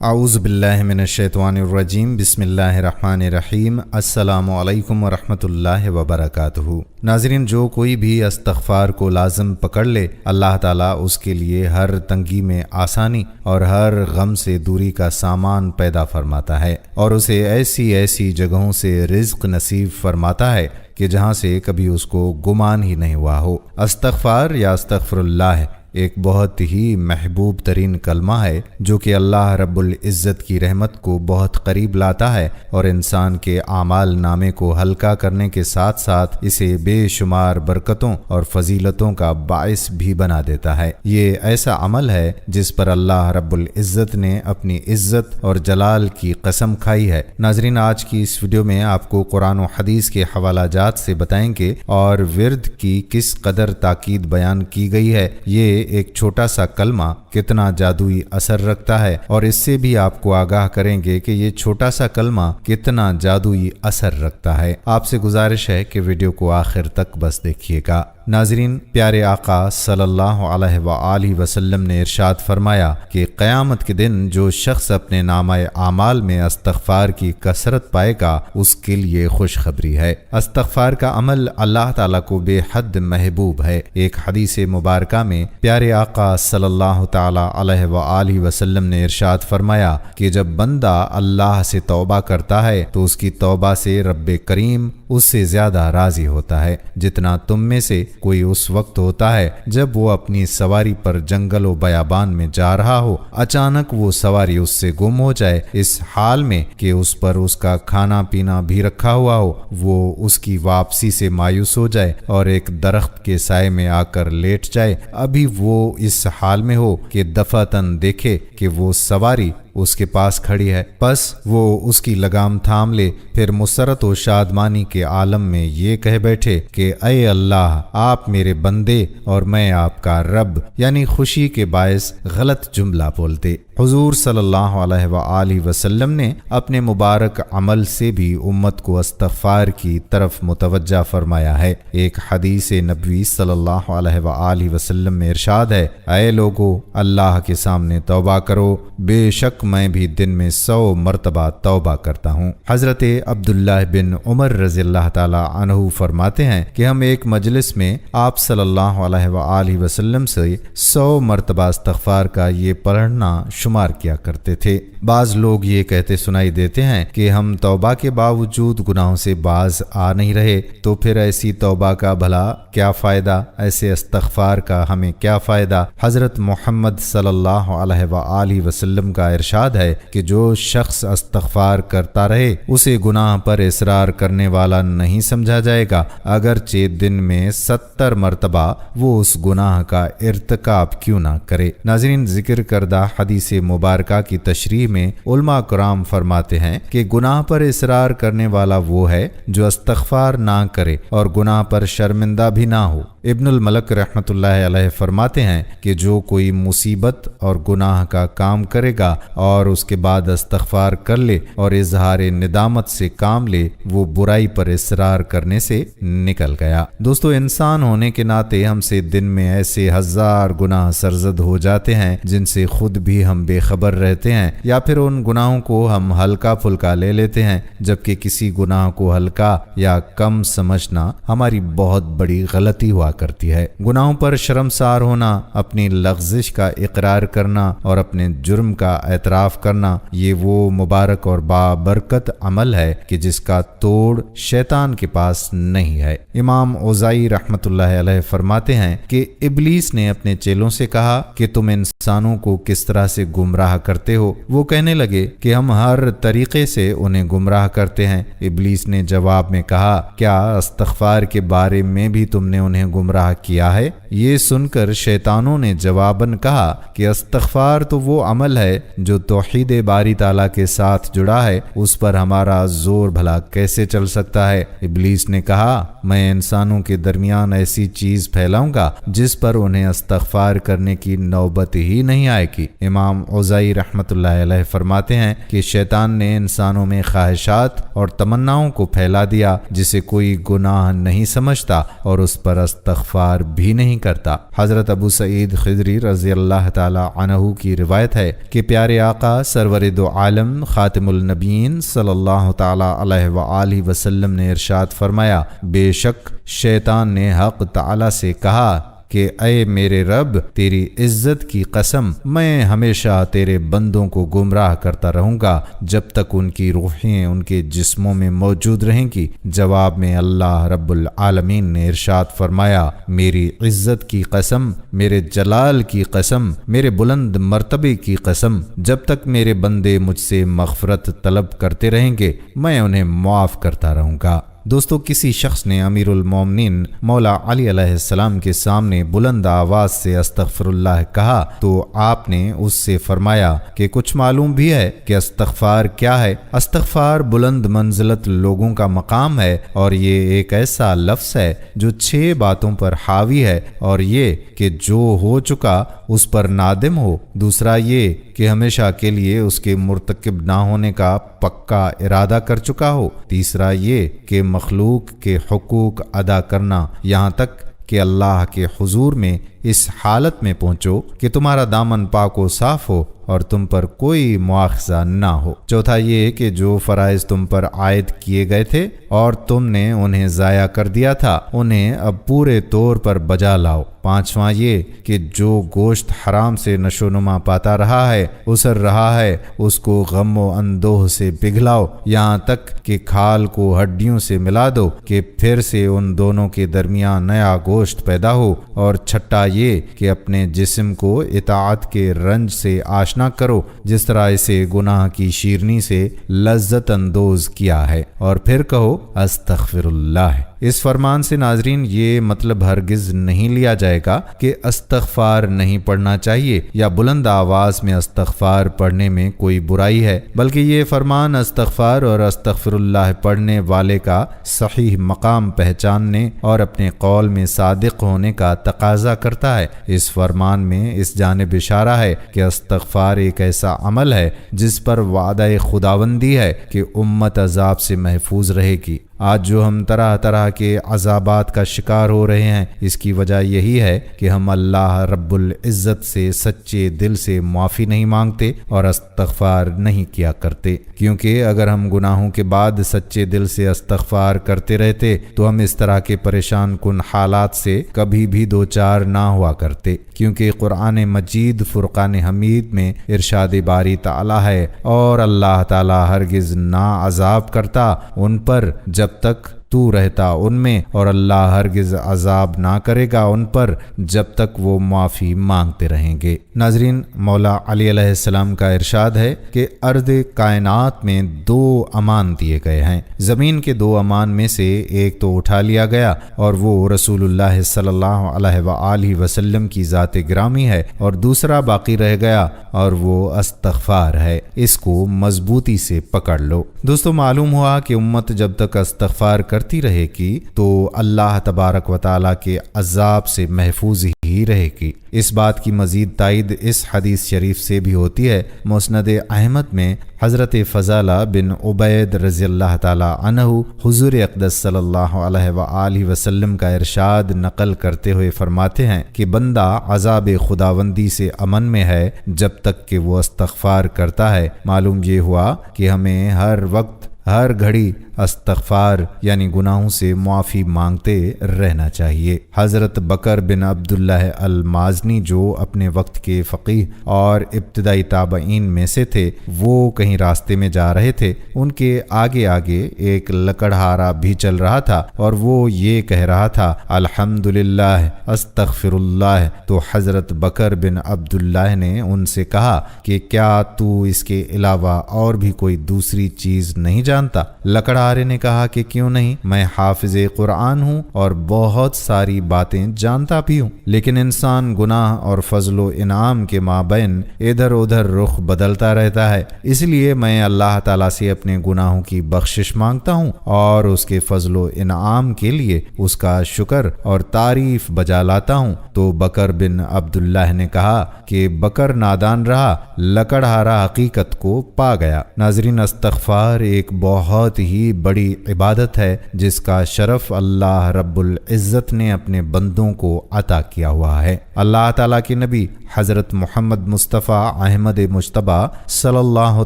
اعوذ باللہ من الشیطان الرجیم بسم اللہ الرحمن الرحیم السلام علیکم ورحمۃ اللہ وبرکاتہ۔ ناظرین، جو کوئی بھی استغفار کو لازم پکڑ لے، اللہ تعالیٰ اس کے لیے ہر تنگی میں آسانی اور ہر غم سے دوری کا سامان پیدا فرماتا ہے، اور اسے ایسی ایسی جگہوں سے رزق نصیب فرماتا ہے کہ جہاں سے کبھی اس کو گمان ہی نہیں ہوا ہو۔ استغفار یا استغفر اللہ ایک بہت ہی محبوب ترین کلمہ ہے جو کہ اللہ رب العزت کی رحمت کو بہت قریب لاتا ہے اور انسان کے اعمال نامے کو ہلکا کرنے کے ساتھ ساتھ اسے بے شمار برکتوں اور فضیلتوں کا باعث بھی بنا دیتا ہے۔ یہ ایسا عمل ہے جس پر اللہ رب العزت نے اپنی عزت اور جلال کی قسم کھائی ہے۔ ناظرین، آج کی اس ویڈیو میں آپ کو قرآن و حدیث کے حوالہ جات سے بتائیں گے اور ورد کی کس قدر تاکید بیان کی گئی ہے، یہ ایک چھوٹا سا کلمہ کتنا جادوئی اثر رکھتا ہے، اور اس سے بھی آپ کو آگاہ کریں گے کہ یہ چھوٹا سا کلمہ کتنا جادوئی اثر رکھتا ہے۔ آپ سے گزارش ہے کہ ویڈیو کو آخر تک بس دیکھیے گا۔ ناظرین، پیارے آقا صلی اللہ علیہ وآلہ وسلم نے ارشاد فرمایا کہ قیامت کے دن جو شخص اپنے نامہ اعمال میں استغفار کی کثرت پائے گا، اس کے لیے خوشخبری ہے۔ استغفار کا عمل اللہ تعالیٰ کو بے حد محبوب ہے۔ ایک حدیث مبارکہ میں پیارے آقا صلی اللہ تعالیٰ علیہ وآلہ وسلم نے ارشاد فرمایا کہ جب بندہ اللہ سے توبہ کرتا ہے تو اس کی توبہ سے رب کریم اس سے زیادہ راضی ہوتا ہے جتنا تم میں سے کوئی اس وقت ہوتا ہے جب وہ اپنی سواری پر جنگل و بیابان میں جا رہا ہو، اچانک وہ سواری اس سے گم ہو جائے، اس حال میں کہ اس پر اس کا کھانا پینا بھی رکھا ہوا ہو، وہ اس کی واپسی سے مایوس ہو جائے اور ایک درخت کے سائے میں آ کر لیٹ جائے، ابھی وہ اس حال میں ہو کہ دفعتاً دیکھے کہ وہ سواری اس کے پاس کھڑی ہے، پس وہ اس کی لگام تھام لے، پھر مسرت و شادمانی کے عالم میں یہ کہہ بیٹھے کہ اے اللہ، آپ میرے بندے اور میں آپ کا رب، یعنی خوشی کے باعث غلط جملہ بولتے۔ حضور صلی اللہ علیہ وآلہ وسلم نے اپنے مبارک عمل سے بھی امت کو استغفار کی طرف متوجہ فرمایا ہے۔ ایک حدیث نبوی صلی اللہ علیہ وآلہ وسلم میں ارشاد ہے، اے لوگو، اللہ کے سامنے توبہ کرو، بے شک میں بھی دن میں 100 مرتبہ توبہ کرتا ہوں۔ حضرت عبداللہ بن عمر رضی اللہ تعالی عنہ فرماتے ہیں کہ ہم ایک مجلس میں آپ صلی اللہ علیہ وآلہ وسلم سے 100 مرتبہ استغفار کا یہ پڑھنا شمار کیا کرتے تھے۔ بعض لوگ یہ کہتے سنائی دیتے ہیں کہ ہم توبہ کے باوجود گناہوں سے باز آ نہیں رہے، تو پھر ایسی توبہ کا بھلا کیا فائدہ، ایسے استغفار کا ہمیں کیا فائدہ؟ حضرت محمد صلی اللہ علیہ وآلہ وسلم کا ارشاد ہے کہ جو شخص استغفار کرتا رہے اسے گناہ پر اصرار کرنے والا نہیں سمجھا جائے گا، اگرچہ دن میں 70 مرتبہ وہ اس گناہ کا ارتکاب کیوں نہ کرے۔ ناظرین، ذکر کردہ حدیث مبارکہ کی تشریح میں علماء کرام فرماتے ہیں کہ گناہ پر اصرار کرنے والا وہ ہے جو استغفار نہ کرے اور گناہ پر شرمندہ بھی نہ ہو۔ ابن الملک رحمۃ اللہ علیہ فرماتے ہیں کہ جو کوئی مصیبت اور گناہ کا کام کرے گا اور اس کے بعد استغفار کر لے اور اظہار ندامت سے کام لے، وہ برائی پر اصرار کرنے سے نکل گیا۔ دوستو، انسان ہونے کے ناطے ہم سے دن میں ایسے ہزار گناہ سرزد ہو جاتے ہیں جن سے خود بھی ہم بے خبر رہتے ہیں، یا پھر ان گناہوں کو ہم ہلکا پھلکا لے لیتے ہیں، جبکہ کسی گناہ کو ہلکا یا کم سمجھنا ہماری بہت بڑی غلطی ہوا کرتی ہے۔ گناہوں پر شرمسار ہونا، اپنی لغزش کا اقرار کرنا اور اپنے جرم کا اعتراف کرنا، یہ وہ مبارک اور بابرکت عمل ہے کہ جس کا توڑ شیطان کے پاس نہیں ہے۔ امام اوزائی رحمۃ اللہ علیہ فرماتے ہیں کہ ابلیس نے اپنے چیلوں سے کہا کہ تم انسانوں کو کس طرح سے گمراہ کرتے ہو؟ وہ کہنے لگے کہ ہم ہر طریقے سے انہیں گمراہ کرتے ہیں۔ ابلیس نے جواب میں کہا، کیا استغفار کے بارے میں بھی تم نے انہیں گمراہ کیا ہے؟ یہ سن کر شیطانوں نے جواباً کہا کہ استغفار تو وہ عمل ہے جو توحید باری تعالیٰ کے ساتھ جڑا ہے، اس پر ہمارا زور بھلا کیسے چل سکتا ہے؟ ابلیس نے کہا، میں انسانوں کے درمیان ایسی چیز پھیلاؤں گا جس پر انہیں استغفار کرنے کی نوبت ہی نہیں آئے گی۔ امام امام اوزائی رحمۃ اللہ علیہ فرماتے ہیں کہ شیطان نے انسانوں میں خواہشات اور تمناؤں کو پھیلا دیا جسے کوئی گناہ نہیں سمجھتا اور اس پر استغفار بھی نہیں کرتا۔ حضرت ابو سعید خدری رضی اللہ تعالی عنہ کی روایت ہے کہ پیارے آقا سرور دو عالم خاتم النبیین صلی اللہ تعالی علیہ وآلہ وسلم نے ارشاد فرمایا، بے شک شیطان نے حق تعالی سے کہا کہ اے میرے رب، تیری عزت کی قسم، میں ہمیشہ تیرے بندوں کو گمراہ کرتا رہوں گا جب تک ان کی روحیں ان کے جسموں میں موجود رہیں گی۔ جواب میں اللہ رب العالمین نے ارشاد فرمایا، میری عزت کی قسم، میرے جلال کی قسم، میرے بلند مرتبے کی قسم، جب تک میرے بندے مجھ سے مغفرت طلب کرتے رہیں گے میں انہیں معاف کرتا رہوں گا۔ دوستو، کسی شخص نے امیر المومنین مولا علی علیہ السلام کے سامنے بلند آواز سے استغفر اللہ کہا تو آپ نے اس سے فرمایا کہ کچھ معلوم بھی ہے کہ استغفار کیا ہے؟ استغفار بلند منزلت لوگوں کا مقام ہے اور یہ ایک ایسا لفظ ہے جو 6 باتوں پر حاوی ہے، اور یہ کہ جو ہو چکا اس پر نادم ہو، دوسرا یہ کہ ہمیشہ کے لیے اس کے مرتکب نہ ہونے کا پکا ارادہ کر چکا ہو، تیسرا یہ کہ مخلوق کے حقوق ادا کرنا یہاں تک کہ اللہ کے حضور میں اس حالت میں پہنچو کہ تمہارا دامن پاک و صاف ہو اور تم پر کوئی مواخذہ نہ ہو، چوتھا یہ کہ جو فرائض تم پر عائد کیے گئے تھے اور تم نے انہیں ضائع کر دیا تھا انہیں اب پورے طور پر بجا لاؤ، پانچواں یہ کہ جو گوشت حرام سے نشو نما پاتا رہا ہے، اسر رہا ہے، اس کو غم و اندوہ سے پگھلاؤ یہاں تک کہ کھال کو ہڈیوں سے ملا دو کہ پھر سے ان دونوں کے درمیان نیا گوشت پیدا ہو، اور چھٹا یہ کہ اپنے جسم کو اطاعت کے رنج سے آشنا کرو جس طرح اسے گناہ کی شیرنی سے لذت اندوز کیا ہے، اور پھر کہو استغفر اللہ۔ اس فرمان سے ناظرین یہ مطلب ہرگز نہیں لیا جائے گا کہ استغفار نہیں پڑھنا چاہیے یا بلند آواز میں استغفار پڑھنے میں کوئی برائی ہے، بلکہ یہ فرمان استغفار اور استغفر اللہ پڑھنے والے کا صحیح مقام پہچاننے اور اپنے قول میں صادق ہونے کا تقاضا کرتا ہے۔ اس فرمان میں اس جانب اشارہ ہے کہ استغفار ایک ایسا عمل ہے جس پر وعدہ خداوندی ہے کہ امت عذاب سے محفوظ رہے گی۔ آج جو ہم طرح طرح کے عذابات کا شکار ہو رہے ہیں اس کی وجہ یہی ہے کہ ہم اللہ رب العزت سے سچے دل سے معافی نہیں مانگتے اور استغفار نہیں کیا کرتے، کیونکہ اگر ہم گناہوں کے بعد سچے دل سے استغفار کرتے رہتے تو ہم اس طرح کے پریشان کن حالات سے کبھی بھی دوچار نہ ہوا کرتے، کیونکہ قرآن مجید فرقان حمید میں ارشاد باری تعالی ہے، اور اللہ تعالی ہرگز نہ عذاب کرتا ان پر جب تک تو رہتا ان میں، اور اللہ ہرگز عذاب نہ کرے گا ان پر جب تک وہ معافی مانگتے رہیں گے۔ ناظرین، مولا علی علیہ السلام کا ارشاد ہے کہ ارض کائنات میں 2 امان دیے گئے ہیں، زمین کے 2 امان میں سے ایک تو اٹھا لیا گیا اور وہ رسول اللہ صلی اللہ علیہ وآلہ وسلم کی ذات گرامی ہے، اور دوسرا باقی رہ گیا اور وہ استغفار ہے، اس کو مضبوطی سے پکڑ لو۔ دوستو، معلوم ہوا کہ امت جب تک استغفار کرتی رہے گی تو اللہ تبارک و تعالیٰ کے عذاب سے محفوظ ہی رہے گی۔ اس بات کی مزید تائید اس حدیث شریف سے بھی ہوتی ہے۔ مسند احمد میں حضرت فضالہ بن عبید رضی اللہ تعالی عنہ حضور اقدس صلی اللہ علیہ وآلہ وسلم کا ارشاد نقل کرتے ہوئے فرماتے ہیں کہ بندہ عذاب خداوندی سے امن میں ہے جب تک کہ وہ استغفار کرتا ہے۔ معلوم یہ ہوا کہ ہمیں ہر وقت ہر گھڑی استغفار یعنی گناہوں سے معافی مانگتے رہنا چاہیے۔ حضرت بکر بن عبداللہ المازنی جو اپنے وقت کے فقیہ اور ابتدائی تابعین میں سے تھے، وہ کہیں راستے میں جا رہے تھے، ان کے آگے آگے ایک لکڑہارا بھی چل رہا تھا اور وہ یہ کہہ رہا تھا الحمدللہ استغفر اللہ، تو حضرت بکر بن عبداللہ نے ان سے کہا کہ کیا تو اس کے علاوہ اور بھی کوئی دوسری چیز نہیں جانتا؟ لکڑہارے قارئ نے کہا کہ کیوں نہیں، میں حافظ قرآن ہوں اور بہت ساری باتیں جانتا بھی ہوں، لیکن انسان گناہ اور فضل و انعام کے مابین ادھر ادھر رخ بدلتا رہتا ہے، اس لیے میں اللہ تعالیٰ سے اپنے گناہوں کی بخشش مانگتا ہوں اور اس کے فضل و انعام کے لیے اس کا شکر اور تعریف بجا لاتا ہوں۔ تو بکر بن عبداللہ نے کہا کہ بکر نادان رہا، لکڑہارا حقیقت کو پا گیا۔ ناظرین، استغفار ایک بہت ہی بڑی عبادت ہے جس کا شرف اللہ رب العزت نے اپنے بندوں کو عطا کیا ہوا ہے۔ اللہ تعالیٰ کے نبی حضرت محمد مصطفیٰ احمد مجتبیٰ صلی اللہ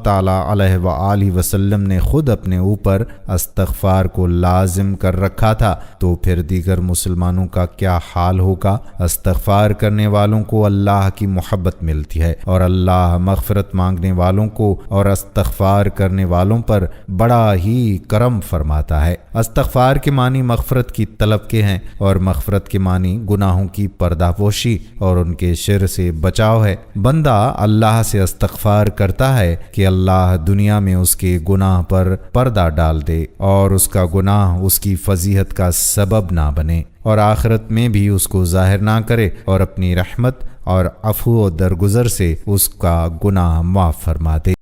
تعالیٰ علیہ وآلہ وسلم نے خود اپنے اوپر استغفار کو لازم کر رکھا تھا، تو پھر دیگر مسلمانوں کا کیا حال ہوگا؟ استغفار کرنے والوں کو اللہ کی محبت ملتی ہے اور اللہ مغفرت مانگنے والوں کو اور استغفار کرنے والوں پر بڑا ہی کرم فرماتا ہے۔ استغفار کے معنی مغفرت کی طلب کے ہیں اور مغفرت کے معنی گناہوں کی پردہ پوشی اور ان کے شر سے بچاؤ ہے۔ بندہ اللہ سے استغفار کرتا ہے کہ اللہ دنیا میں اس کے گناہ پر پردہ ڈال دے اور اس کا گناہ اس کی فضیحت کا سبب نہ بنے، اور آخرت میں بھی اس کو ظاہر نہ کرے اور اپنی رحمت اور عفو و درگزر سے اس کا گناہ معاف فرما دے۔